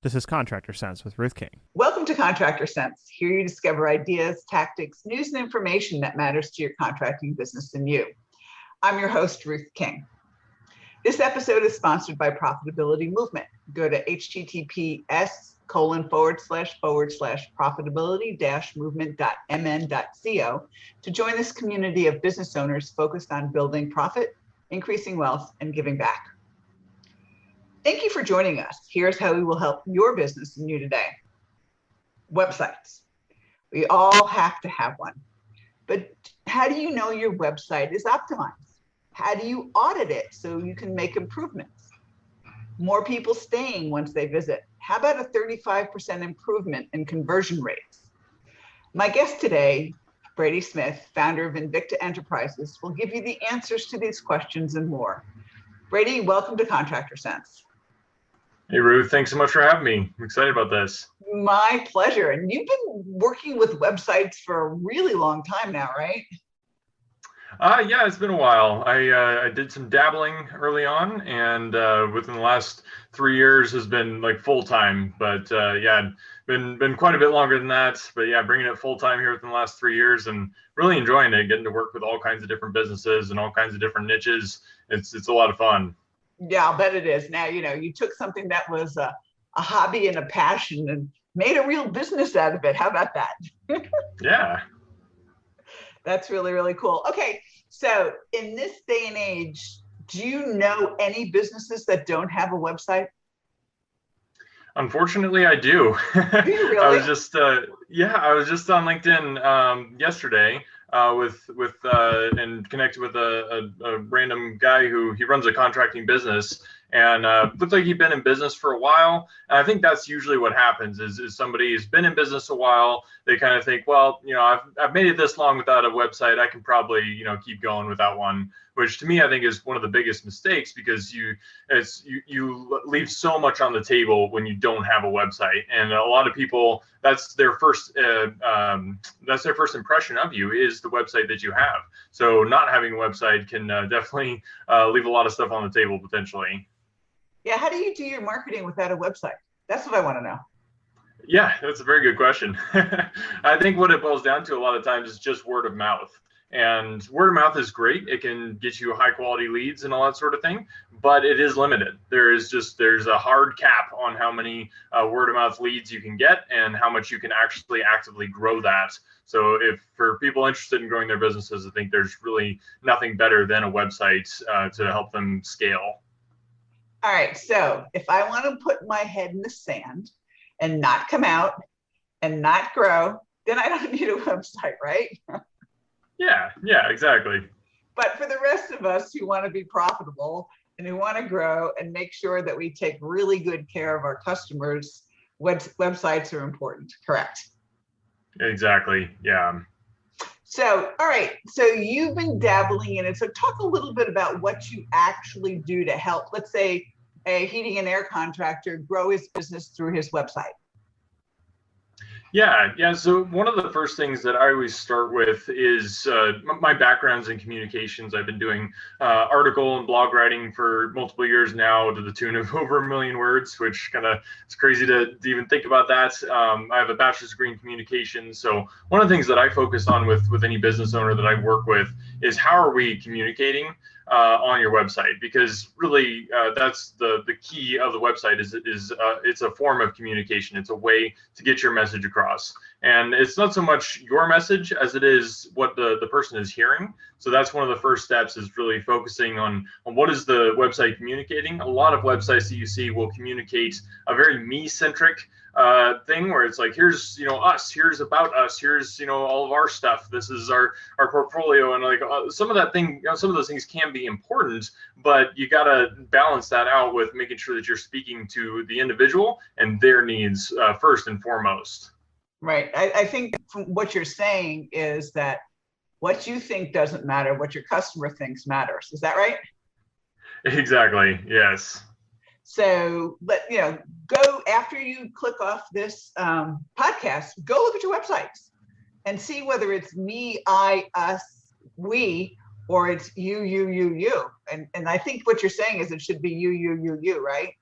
This is Contractor Cents with Ruth King. Welcome to Contractor Cents. Here you discover ideas, tactics, news, and information that matters to your contracting business and you. I'm your host, Ruth King. This episode is sponsored by Profitability Movement. Go to https://profitability-movement.mn.co to join this community of business owners focused on building profit, increasing wealth, and giving back. Thank you for joining us. Here's how we will help your business and you today. Websites. We all have to have one. But how do you know your website is optimized? How do you audit it so you can make improvements? More people staying once they visit. How about a 35% improvement in conversion rates? My guest today, Brady Smith, founder of Invicta Enterprises, will give you the answers to these questions and more. Brady, welcome to Contractor Cents. Hey, Ruth, thanks so much for having me. I'm excited about this. My pleasure. And you've been working with websites for a really long time now, right? Yeah, it's been a while. I did some dabbling early on, and within the last 3 years has been like full time. But yeah, been quite a bit longer than that. But yeah, bringing it full time here within the last 3 years, and really enjoying it. Getting to work with all kinds of different businesses and all kinds of different niches. It's a lot of fun. Yeah, I'll bet it is. Now, you took something that was a hobby and a passion and made a real business out of it. How about that? Yeah. That's really, really cool. Okay, so in this day and age, do you know any businesses that don't have a website? Unfortunately, I do. Do you really? I was just on LinkedIn yesterday and connected with a random guy who he runs a contracting business, and looked like he'd been in business for a while. And I think that's usually what happens is somebody who's been in business a while, they kind of think, well, I've made it this long without a website, I can probably, keep going without one, which to me, I think is one of the biggest mistakes, because you leave so much on the table when you don't have a website. And a lot of people, that's their first impression of you is the website that you have. So not having a website can definitely leave a lot of stuff on the table potentially. Yeah, how do you do your marketing without a website? That's what I want to know. Yeah, that's a very good question. I think what it boils down to a lot of times is just word of mouth. And word of mouth is great. It can get you high quality leads and all that sort of thing, but it is limited. There's a hard cap on how many word of mouth leads you can get and how much you can actually actively grow that. So if for people interested in growing their businesses, I think there's really nothing better than a website to help them scale. All right, so if I want to put my head in the sand and not come out and not grow, then I don't need a website, right? Yeah, exactly. But for the rest of us who want to be profitable and who want to grow and make sure that we take really good care of our customers, websites are important, correct? Exactly, yeah. So, all right, so you've been dabbling in it. So talk a little bit about what you actually do to help, let's say, a heating and air contractor grow his business through his website. Yeah. So one of the first things that I always start with is my background's in communications. I've been doing article and blog writing for multiple years now, to the tune of over 1 million words, which it's crazy to even think about that. I have a bachelor's degree in communications. So one of the things that I focus on with any business owner that I work with is how are we communicating on your website, because really that's the key of the website is it's a form of communication. It's a way to get your message across, and it's not so much your message as it is what the person is hearing. So that's one of the first steps, is really focusing on what is the website communicating. A lot of websites that you see will communicate a very me-centric thing, where it's like, here's us, here's about us, here's all of our stuff, this is our portfolio, and like some of those things can be important, but you got to balance that out with making sure that you're speaking to the individual and their needs first and foremost. Right. I think from what you're saying is that what you think doesn't matter, what your customer thinks matters. Is that right? Exactly. Yes. So, go after you click off this podcast, go look at your websites and see whether it's me, I, us, we, or it's you. And I think what you're saying is it should be you, right?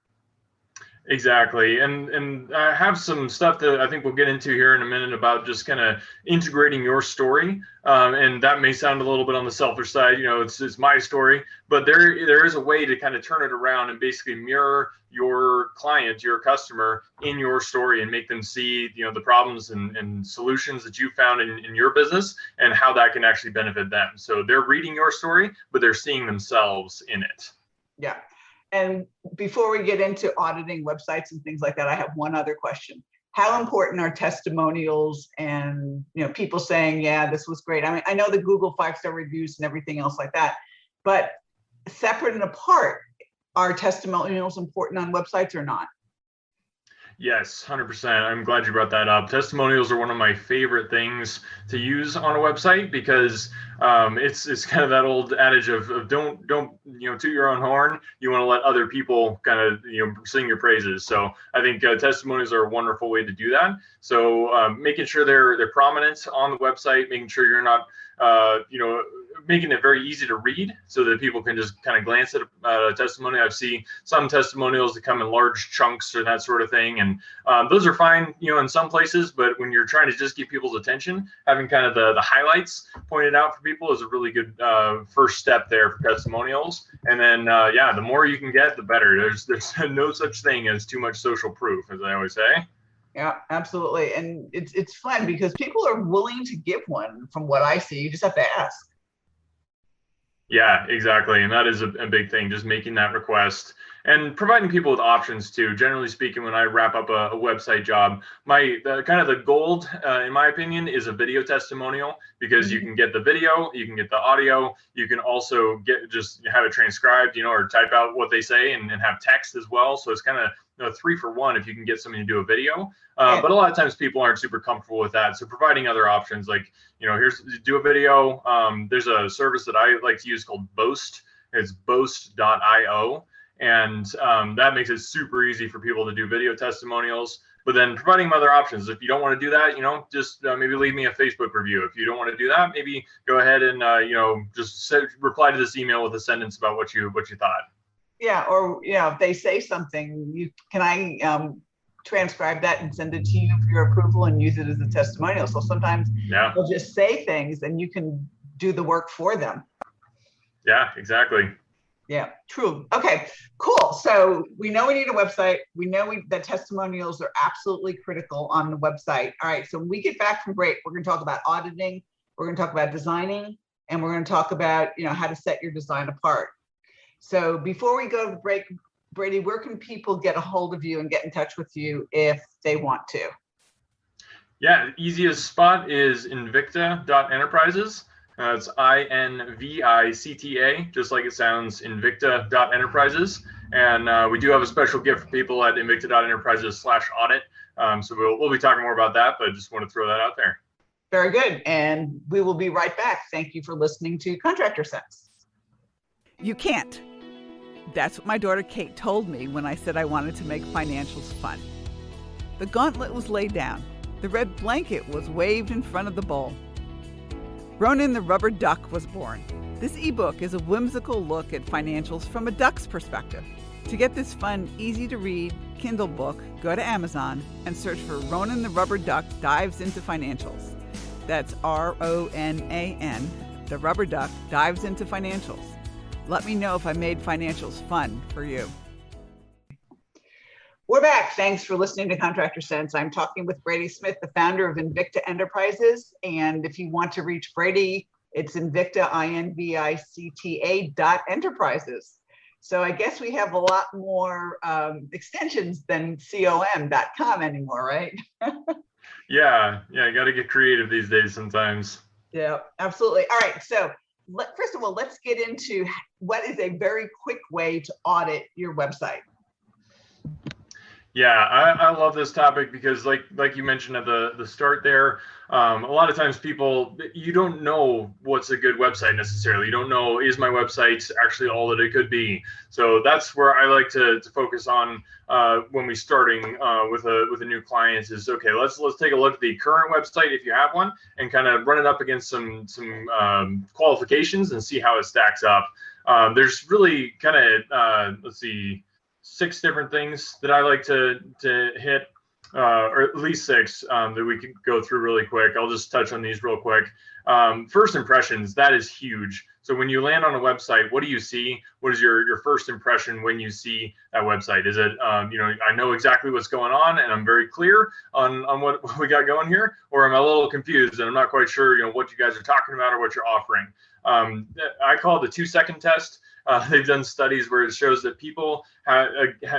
Exactly. And I have some stuff that I think we'll get into here in a minute about just kind of integrating your story. And that may sound a little bit on the selfish side, it's my story, but there is a way to kind of turn it around and basically mirror your client, your customer in your story and make them see, the problems and solutions that you found in your business and how that can actually benefit them. So they're reading your story, but they're seeing themselves in it. Yeah. And before we get into auditing websites and things like that, I have one other question. How important are testimonials and people saying, yeah, this was great? I mean, I know the Google 5-star reviews and everything else like that, but separate and apart, are testimonials important on websites or not? Yes, 100%. I'm glad you brought that up. Testimonials are one of my favorite things to use on a website because it's kind of that old adage of don't toot your own horn. You want to let other people kind of sing your praises. So I think testimonials are a wonderful way to do that. So making sure they're prominent on the website, making sure you're not making it very easy to read so that people can just kind of glance at a testimony. I've seen some testimonials that come in large chunks or that sort of thing. And those are fine, in some places, but when you're trying to just get people's attention, having kind of the highlights pointed out for people is a really good first step there for testimonials. And then, the more you can get, the better. There's no such thing as too much social proof, as I always say. Yeah, absolutely. And it's fun because people are willing to give one from what I see. You just have to ask. Yeah, exactly. And that is a big thing, just making that request and providing people with options too. Generally speaking, when I wrap up a website job, the gold, in my opinion, is a video testimonial because you can get the video, you can get the audio, you can also just have it transcribed, or type out what they say and have text as well. So it's kind of 3 for 1 if you can get somebody to do a video. But a lot of times people aren't super comfortable with that. So providing other options like, here's do a video. There's a service that I like to use called Boast. It's boast.io. And that makes it super easy for people to do video testimonials. But then providing them other options. If you don't want to do that, just maybe leave me a Facebook review. If you don't want to do that, maybe go ahead and just reply to this email with a sentence about what you thought. Yeah, or if they say something, can I transcribe that and send it to you for your approval and use it as a testimonial? So sometimes they'll just say things and you can do the work for them. Yeah, exactly. Yeah, true. Okay, cool. So we know we need a website. We know that testimonials are absolutely critical on the website. All right, so when we get back from break, we're going to talk about auditing, we're going to talk about designing, and we're going to talk about how to set your design apart. So before we go to the break, Brady, where can people get a hold of you and get in touch with you if they want to? Yeah, the easiest spot is invicta.enterprises. It's INVICTA, just like it sounds, invicta.enterprises. And we do have a special gift for people at invicta.enterprises/audit. So we'll be talking more about that, but I just want to throw that out there. Very good. And we will be right back. Thank you for listening to Contractor Cents. You can't. That's what my daughter Kate told me when I said I wanted to make financials fun. The gauntlet was laid down. The red blanket was waved in front of the bowl. Ronan the Rubber Duck was born. This ebook is a whimsical look at financials from a duck's perspective. To get this fun, easy-to-read Kindle book, go to Amazon and search for Ronan the Rubber Duck Dives into Financials. That's RONAN, the Rubber Duck Dives into Financials. Let me know if I made financials fun for you. We're back. Thanks for listening to Contractor Cents. I'm talking with Brady Smith, the founder of Invicta Enterprises. And if you want to reach Brady, it's Invicta, INVICTA.enterprises. So I guess we have a lot more extensions than com anymore, right? Yeah, you got to get creative these days sometimes. Yeah, absolutely. All right. So first of all, let's get into what is a very quick way to audit your website. Yeah, I love this topic because like you mentioned at the start there, a lot of times you don't know what's a good website necessarily. You don't know, is my website actually all that it could be? So that's where I like to focus on when we're starting with a new client is, okay, let's take a look at the current website if you have one and kind of run it up against some qualifications and see how it stacks up. There's really kind of, 6 different things that I like to hit, or at least 6 that we could go through really quick. I'll just touch on these real quick. First impressions, that is huge. So when you land on a website, what do you see? What is your first impression when you see that website? Is it, I know exactly what's going on and I'm very clear on what we got going here, or am I a little confused and I'm not quite sure, what you guys are talking about or what you're offering? I call it the 2-second test. They've done studies where it shows that people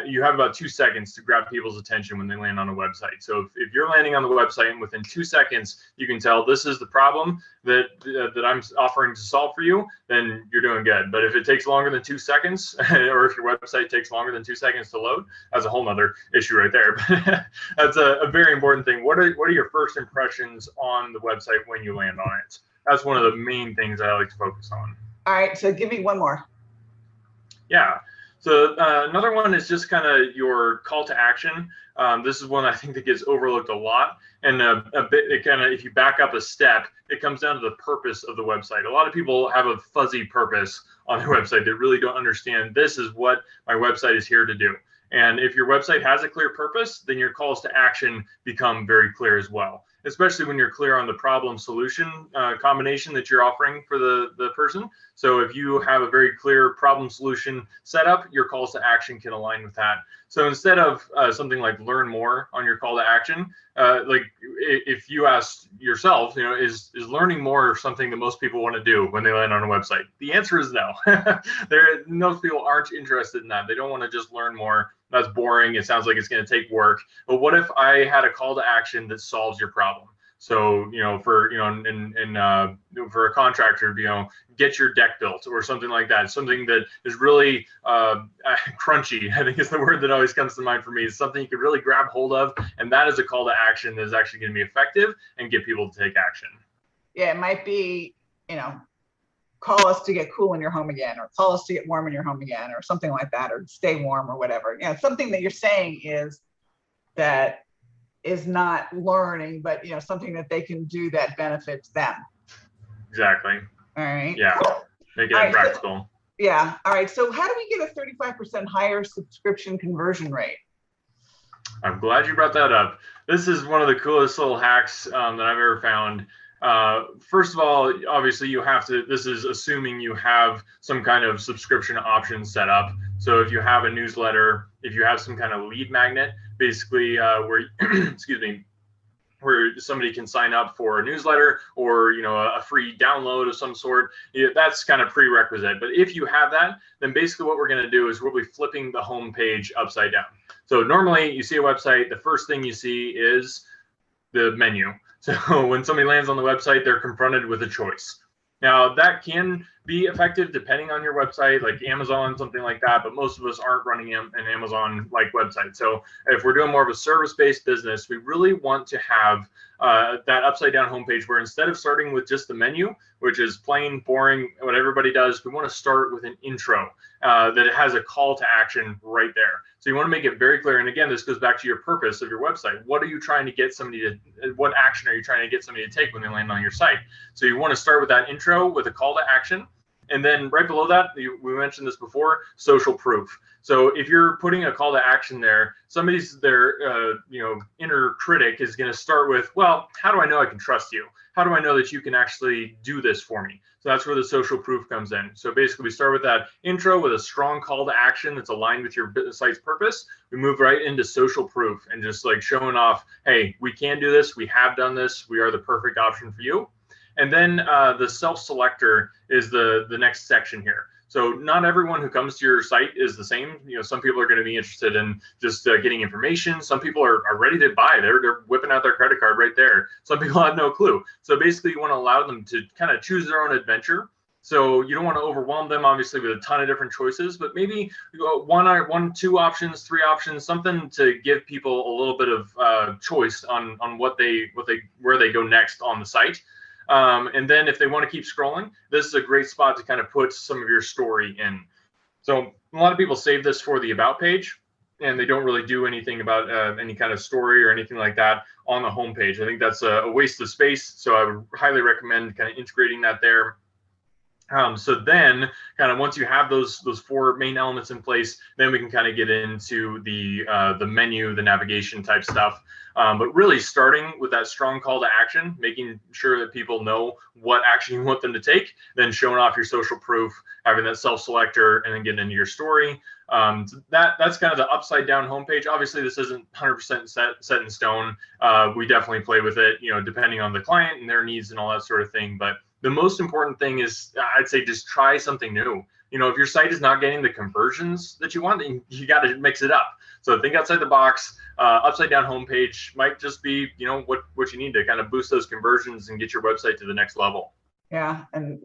you have about 2 seconds to grab people's attention when they land on a website. So if you're landing on the website and within 2 seconds you can tell this is the problem that I'm offering to solve for you, then you're doing good. But if it takes longer than 2 seconds, or if your website takes longer than 2 seconds to load, that's a whole nother issue right there. But that's a very important thing. What are your first impressions on the website when you land on it? That's one of the main things I like to focus on. All right, so give me one more. Yeah. So another one is just kind of your call to action. This is one I think that gets overlooked a lot. And a bit, it kind of, if you back up a step, it comes down to the purpose of the website. A lot of people have a fuzzy purpose on their website. They really don't understand this is what my website is here to do. And if your website has a clear purpose, then your calls to action become very clear as well, especially when you're clear on the problem solution combination that you're offering for the person. So if you have a very clear problem solution setup, your calls to action can align with that. So instead of something like learn more on your call to action, like if you ask yourself, is learning more something that most people want to do when they land on a website? The answer is no. Most people aren't interested in that. They don't want to just learn more. That's boring. It sounds like it's going to take work. But what if I had a call to action that solves your problem? So, for a contractor, get your deck built or something like that. Something that is really crunchy, I think is the word that always comes to mind for me. Is something you could really grab hold of. And that is a call to action that is actually going to be effective and get people to take action. Yeah, it might be, call us to get cool in your home again, or call us to get warm in your home again, or something like that, or stay warm or whatever. Something that you're saying is that is not learning, but something that they can do that benefits them. Exactly. All right. Yeah. Make it practical. Yeah. All right. So how do we get a 35% higher subscription conversion rate? I'm glad you brought that up. This is one of the coolest little hacks that I've ever found. First of all, obviously this is assuming you have some kind of subscription option set up. So if you have a newsletter, if you have some kind of lead magnet, basically where, where somebody can sign up for a newsletter or, a free download of some sort, that's kind of prerequisite. But if you have that, then basically what we're going to do is we'll be flipping the home page upside down. So normally you see a website, the first thing you see is the menu. So when somebody lands on the website, they're confronted with a choice. Now that can be effective depending on your website, like Amazon, something like that, but most of us aren't running an Amazon-like website. So if we're doing more of a service-based business, we really want to have that upside-down homepage where instead of starting with just the menu, which is plain, boring, what everybody does, we want to start with an intro that it has a call to action right there. So you want to make it very clear. And again, this goes back to your purpose of your website. What are you trying to get somebody to, what action are you trying to get somebody to take when they land on your site? So you want to start with that intro with a call to action. And then right below that, we mentioned this before, social proof. So if you're putting a call to action there, their inner critic is going to start with, well, how do I know I can trust you? How do I know that you can actually do this for me? So that's where the social proof comes in. So basically we start with that intro with a strong call to action that's aligned with your site's purpose. We move right into social proof and just like showing off, hey, we can do this. We have done this. We are the perfect option for you. And then the self-selector is the next section here. So not everyone who comes to your site is the same. Some people are going to be interested in just getting information. Some people are ready to buy. They're whipping out their credit card right there. Some people have no clue. So basically you want to allow them to kind of choose their own adventure. So you don't want to overwhelm them, obviously, with a ton of different choices, but maybe one, 2 options, 3 options, something to give people a little bit of choice on where they go next on the site. And then if they want to keep scrolling, this is a great spot to kind of put some of your story in. So a lot of people save this for the about page and they don't really do anything about any kind of story or anything like that on the home page. I think that's a waste of space. So I would highly recommend kind of integrating that there. So then kind of once you have those four main elements in place, then we can kind of get into the menu, the navigation type stuff. But really starting with that strong call to action, making sure that people know what action you want them to take, then showing off your social proof, having that self-selector, and then getting into your story. So that's kind of the upside down homepage. Obviously, this isn't 100% set in stone. We definitely play with it, depending on the client and their needs and all that sort of thing. But the most important thing is, I'd say, just try something new. If your site is not getting the conversions that you want, then you got to mix it up. So think outside the box. Upside down homepage might just be, what you need to kind of boost those conversions and get your website to the next level. Yeah, and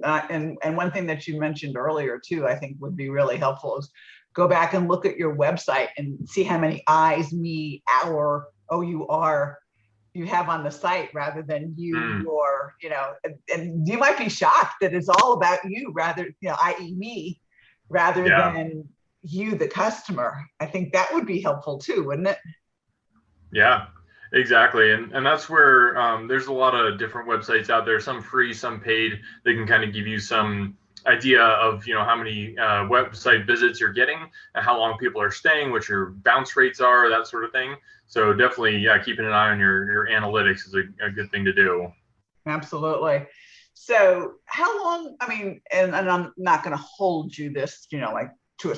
one thing that you mentioned earlier too, I think would be really helpful is go back and look at your website and see how many I's, me, our, OUR you have on the site rather than you, your, and you might be shocked that it's all about you rather, i.e. me, rather than you, the customer. I think that would be helpful too, wouldn't it? Yeah, exactly. And that's where there's a lot of different websites out there, some free, some paid. They can kind of give you some idea of how many website visits you're getting and how long people are staying, what your bounce rates are, that sort of thing. So definitely, keeping an eye on your analytics is a good thing to do. Absolutely. So how long, and I'm not going to hold you this, like to a,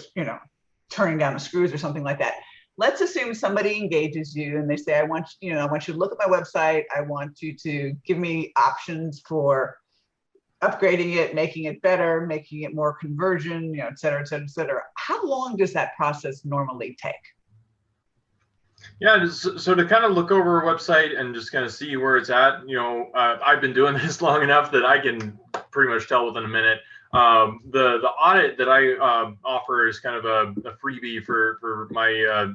turning down the screws or something like that. Let's assume somebody engages you and they say, I want you to look at my website. I want you to give me options for upgrading it, making it better, making it more conversion, et cetera, et cetera, et cetera. How long does that process normally take? Yeah, so to kind of look over a website and just kind of see where it's at, I've been doing this long enough that I can pretty much tell within a minute. The audit that I offer is kind of a freebie for my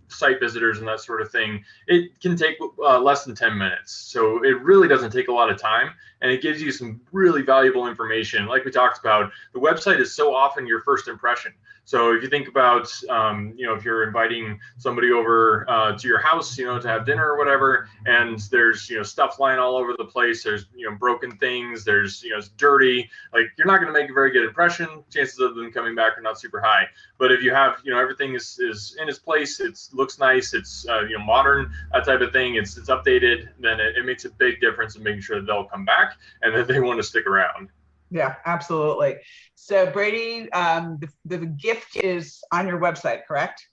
site visitors and that sort of thing. It can take less than 10 minutes, so it really doesn't take a lot of time, and it gives you some really valuable information. Like we talked about, the website is so often your first impression. So if you think about, if you're inviting somebody over to your house, to have dinner or whatever, and there's, stuff lying all over the place, there's, broken things, there's, it's dirty, like you're not going to make a very good impression. Chances of them coming back are not super high. But if you have, everything is in its place, it looks nice, it's, modern, that type of thing, it's updated, then it makes a big difference in making sure that they'll come back and that they want to stick around. Yeah, absolutely. So Brady, the gift is on your website, correct?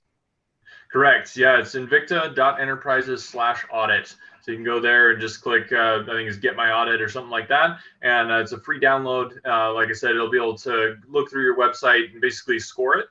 Correct. Yeah, it's invicta.enterprises/audit. So you can go there and just click, I think it's Get My Audit or something like that. And it's a free download. Like I said, it'll be able to look through your website and basically score it.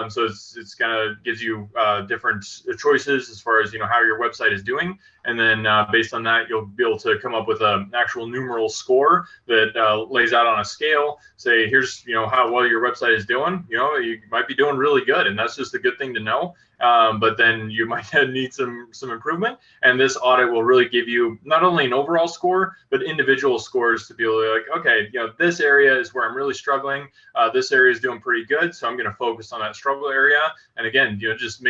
So it's kind of gives you different choices as far as how your website is doing, and then based on that, you'll be able to come up with an actual numeral score that lays out on a scale. Say, here's how well your website is doing. You might be doing really good, and that's just a good thing to know. But then you might need some improvement, and this audit will really give you not only an overall score but individual scores to be able to like, okay, this area is where I'm really struggling. This area is doing pretty good, so I'm going to focus on that struggle area. And again, just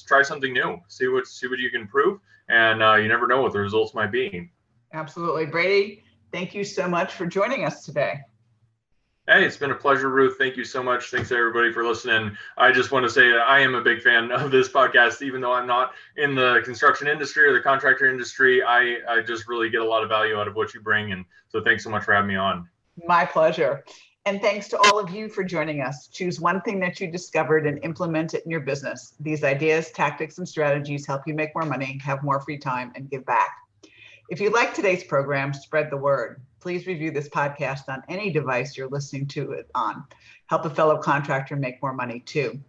try something new, see what you can improve, and you never know what the results might be. Absolutely. Brady, thank you so much for joining us today. Hey, it's been a pleasure, Ruth. Thank you so much. Thanks everybody for listening. I just want to say that I am a big fan of this podcast, even though I'm not in the construction industry or the contractor industry. I just really get a lot of value out of what you bring. And so thanks so much for having me on. My pleasure. And thanks to all of you for joining us. Choose one thing that you discovered and implement it in your business. These ideas, tactics, and strategies help you make more money, have more free time, and give back. If you like today's program, spread the word. Please review this podcast on any device you're listening to it on. Help a fellow contractor make more money too.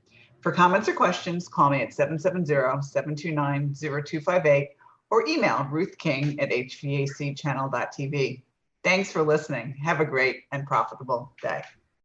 For comments or questions, call me at 770-729-0258 or email Ruth King at hvacchannel.tv. Thanks for listening. Have a great and profitable day.